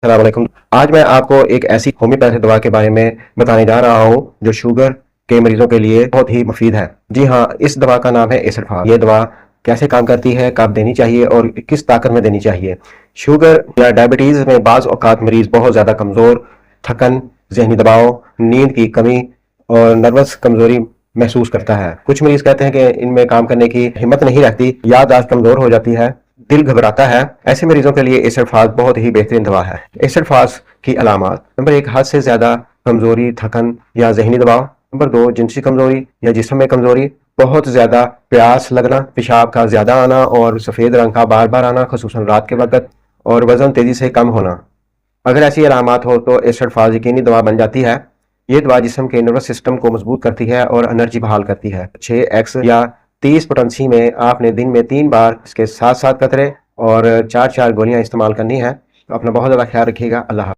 السلام علیکم۔ آج میں آپ کو ایک ایسی ہومیوپیتھی دوا کے بارے میں بتانے جا رہا ہوں جو شوگر کے مریضوں کے لیے بہت ہی مفید ہے۔ جی ہاں، اس دوا کا نام ہے ایسڈفاس۔ یہ دوا کیسے کام کرتی ہے، کب دینی چاہیے اور کس طاقت میں دینی چاہیے۔ شوگر یا ڈائبٹیز میں بعض اوقات مریض بہت زیادہ کمزور، تھکن، ذہنی دباؤ، نیند کی کمی اور نروس کمزوری محسوس کرتا ہے۔ کچھ مریض کہتے ہیں کہ ان میں کام کرنے کی ہمت نہیں رہتی، یادداشت کمزور ہو جاتی ہے، دل گھبراتا ہے۔ ایسے مریضوں کے لیے ایسڈفاس بہت ہی بہترین دوا ہے۔ ایسڈفاس کی علامات: نمبر 1، حد سے زیادہ کمزوری، تھکن یا ذہنی دباؤ۔ نمبر 2، جنسی کمزوری یا جسم میں کمزوری، بہت زیادہ پیاس لگنا، پیشاب کا زیادہ آنا اور سفید رنگ کا بار بار آنا خصوصاً رات کے وقت، اور وزن تیزی سے کم ہونا۔ اگر ایسی علامات ہو تو ایسڈفاس یقینی دوا بن جاتی ہے۔ یہ دوا جسم کے نروس سسٹم کو مضبوط کرتی ہے اور انرجی بحال کرتی ہے۔ 6x یا 30 پوٹنسی میں آپ نے دن میں 3 بار اس کے 7 قطرے اور 4 گولیاں استعمال کرنی ہے۔ اپنا بہت زیادہ خیال رکھیے گا۔ اللہ حافظ۔